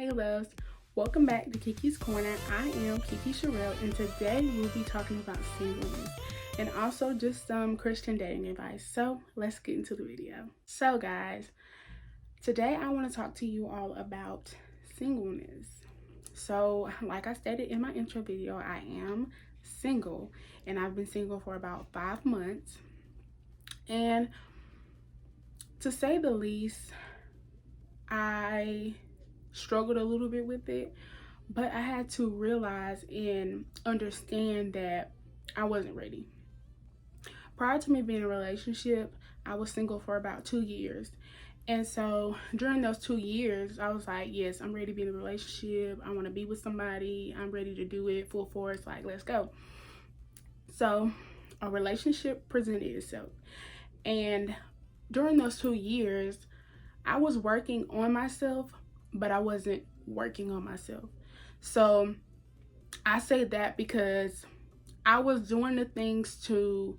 Hey loves, welcome back to Kiki's Corner. I am Kiki Sherelle, and today we'll be talking about singleness and also just some Christian dating advice. So let's get into the video. So guys, today I want to talk to you all about singleness. So like I stated in my intro video, I am single and I've been single for about 5 months. And to say the least, I struggled a little bit with it, but I had to realize and understand that I wasn't ready. Prior to me being in a relationship, I was single for about 2 years. And so during those 2 years, I was like, yes, I'm ready to be in a relationship. I want to be with somebody. I'm ready to do it full force. Like, let's go. So a relationship presented itself. And during those 2 years, I was working on myself, but I wasn't working on myself. So I say that because I was doing the things to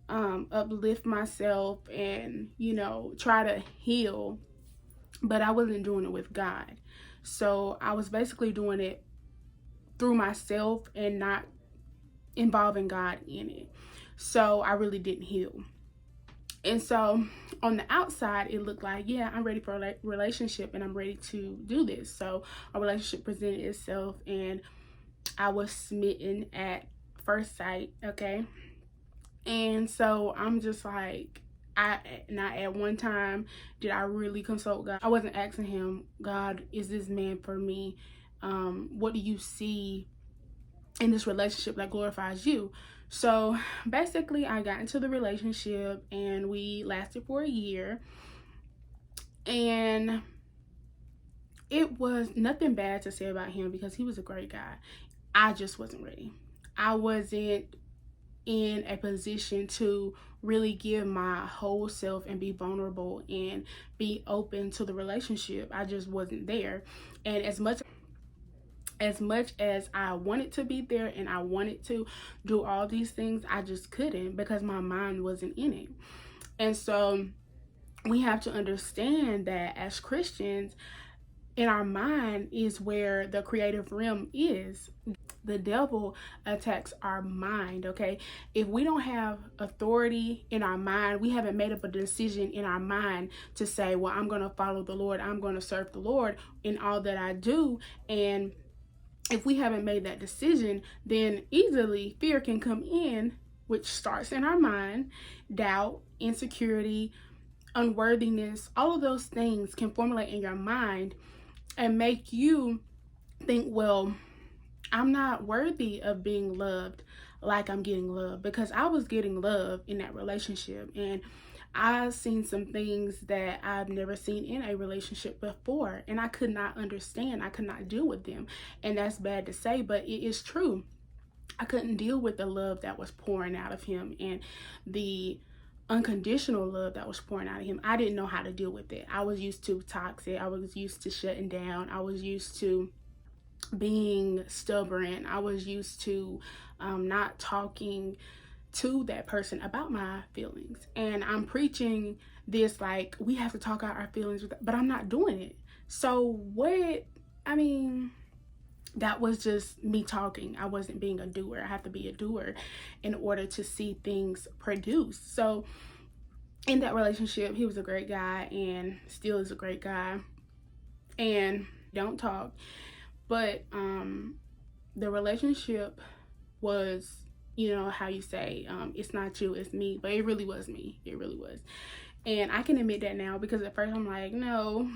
uplift myself and, try to heal, but I wasn't doing it with God. So I was basically doing it through myself and not involving God in it. So I really didn't heal. And so on the outside, it looked like, yeah, I'm ready for a relationship and I'm ready to do this. So a relationship presented itself and I was smitten at first sight, okay? And so I'm just like, not at one time did I really consult God. I wasn't asking him, God, is this man for me? What do you see in this relationship that glorifies you? So basically I got into the relationship and we lasted for a year, and it was nothing bad to say about him because he was a great guy. I just wasn't ready. I wasn't in a position to really give my whole self and be vulnerable and be open to the relationship. I just wasn't there. And as much as I wanted to be there and I wanted to do all these things, I just couldn't because my mind wasn't in it. And so we have to understand that as Christians, in our mind is where the creative realm is. The devil attacks our mind, okay? If we don't have authority in our mind, we haven't made up a decision in our mind to say, well, I'm going to follow the Lord, I'm going to serve the Lord in all that I do. And if we haven't made that decision, then easily fear can come in, which starts in our mind. Doubt, insecurity, unworthiness, all of those things can formulate in your mind and make you think, well, I'm not worthy of being loved like I'm getting love, because I was getting love in that relationship and I've seen some things that I've never seen in a relationship before, and I could not understand. I could not deal with them. And that's bad to say, but it is true. I couldn't deal with the love that was pouring out of him and the unconditional love that was pouring out of him. I didn't know how to deal with it. I was used to toxic. I was used to shutting down. I was used to being stubborn. I was used to not talking to that person about my feelings. And I'm preaching this like we have to talk out our feelings, but I'm not doing it. So that was just me talking. I wasn't being a doer. I have to be a doer in order to see things produce. So in that relationship, he was a great guy and still is a great guy, and don't talk. But the relationship was, how you say, it's not you, it's me. But it really was me. It really was. And I can admit that now, because at first I'm like, no,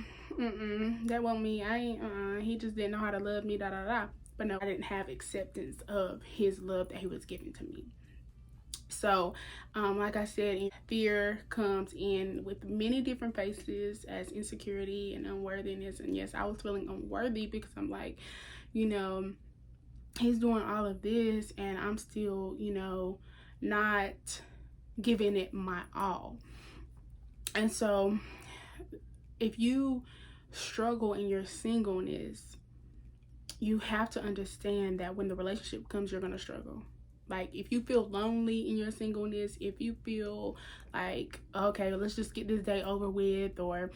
that wasn't me. I ain't, he just didn't know how to love me, da da da. But no, I didn't have acceptance of his love that he was giving to me. So, like I said, fear comes in with many different faces, as insecurity and unworthiness. And yes, I was feeling unworthy because I'm like, he's doing all of this and I'm still, not giving it my all. And so if you struggle in your singleness, you have to understand that when the relationship comes, you're going to struggle. Like, if you feel lonely in your singleness, if you feel like, okay, let's just get this day over with, or,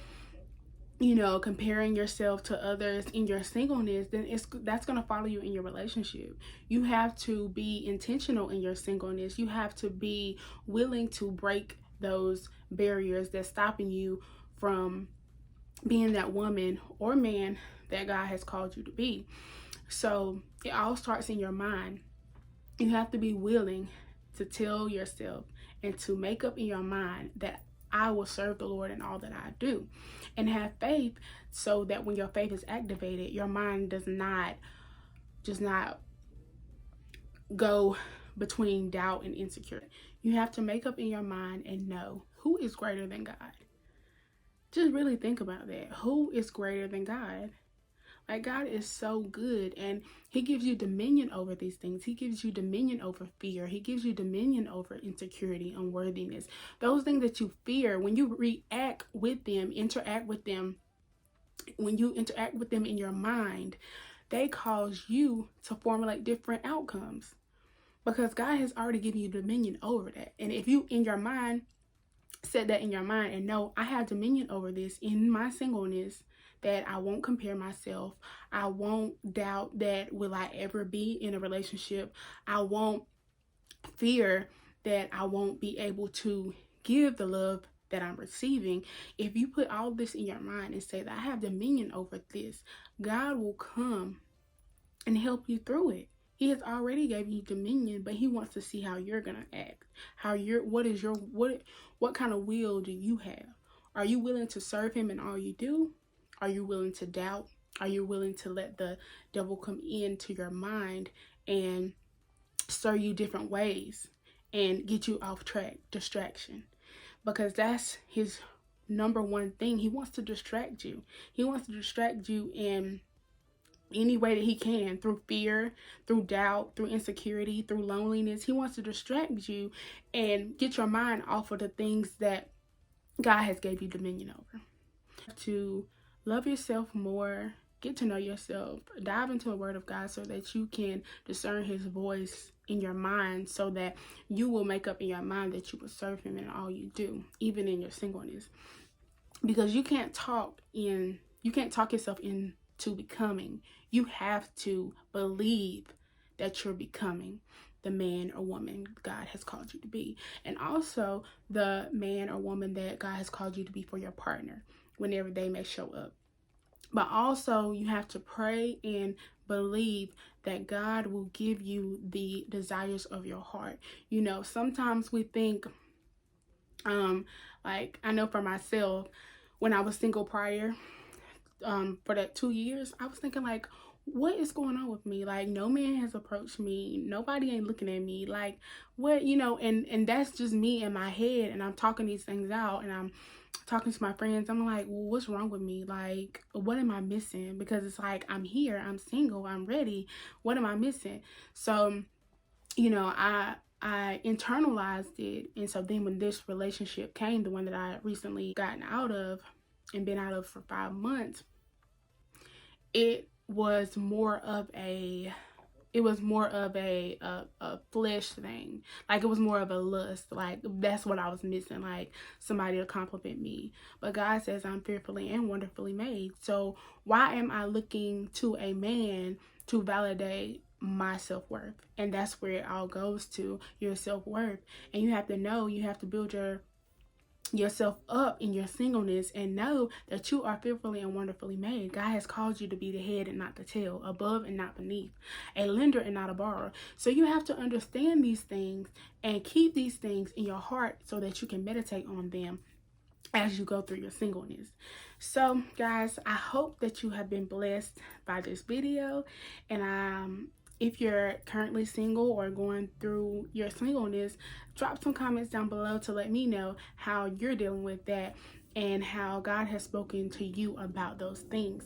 comparing yourself to others in your singleness, then that's going to follow you in your relationship. You have to be intentional in your singleness. You have to be willing to break those barriers that's stopping you from being that woman or man that God has called you to be. So it all starts in your mind. You have to be willing to tell yourself and to make up in your mind that I will serve the Lord in all that I do, and have faith, so that when your faith is activated, your mind does not just not go between doubt and insecurity. You have to make up in your mind and know who is greater than God. Just really think about that. Who is greater than God? Like, God is so good, and he gives you dominion over these things. He gives you dominion over fear. He gives you dominion over insecurity, unworthiness. Those things that you fear, when you interact with them, when you interact with them in your mind, they cause you to formulate different outcomes, because God has already given you dominion over that. And if you in your mind set that in your mind and know, I have dominion over this in my singleness, that I won't compare myself. I won't doubt that will I ever be in a relationship. I won't fear that I won't be able to give the love that I'm receiving. If you put all this in your mind and say that I have dominion over this, God will come and help you through it. He has already gave you dominion, but he wants to see how you're gonna act. What kind of will do you have? Are you willing to serve him in all you do? Are you willing to doubt? Are you willing to let the devil come into your mind and stir you different ways and get you off track? Distraction. Because that's his number one thing. He wants to distract you. He wants to distract you in any way that he can, through fear, through doubt, through insecurity, through loneliness. He wants to distract you and get your mind off of the things that God has gave you dominion over. To love yourself more, get to know yourself, dive into the word of God so that you can discern his voice in your mind, so that you will make up in your mind that you will serve him in all you do, even in your singleness. Because you can't talk yourself into becoming. You have to believe that you're becoming the man or woman God has called you to be, and also the man or woman that God has called you to be for your partner whenever they may show up. But also you have to pray and believe that God will give you the desires of your heart. Sometimes we think, like, I know for myself, when I was single prior, for that 2 years, I was thinking, like, what is going on with me? Like, no man has approached me. Nobody ain't looking at me. Like, what, and that's just me in my head. And I'm talking these things out, and I'm talking to my friends. I'm like, well, what's wrong with me? Like, what am I missing? Because it's like, I'm here, I'm single, I'm ready. What am I missing? So, I internalized it. And so then when this relationship came, the one that I recently gotten out of and been out of for 5 months, it was more of a flesh thing. Like, it was more of a lust. Like, that's what I was missing, like somebody to compliment me. But God says I'm fearfully and wonderfully made. So why am I looking to a man to validate my self-worth? And that's where it all goes to, your self-worth. And you have to know, you have to build yourself up in your singleness and know that you are fearfully and wonderfully made. God has called you to be the head and not the tail, above and not beneath, a lender and not a borrower. So you have to understand these things and keep these things in your heart so that you can meditate on them as you go through your singleness. So guys, I hope that you have been blessed by this video. And if you're currently single or going through your singleness, drop some comments down below to let me know how you're dealing with that and how God has spoken to you about those things.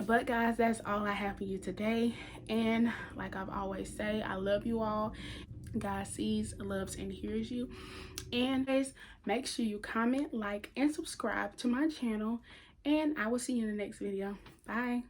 But guys, that's all I have for you today. And like I've always say, I love you all. God sees, loves, and hears you. And guys, make sure you comment, like, and subscribe to my channel. And I will see you in the next video. Bye.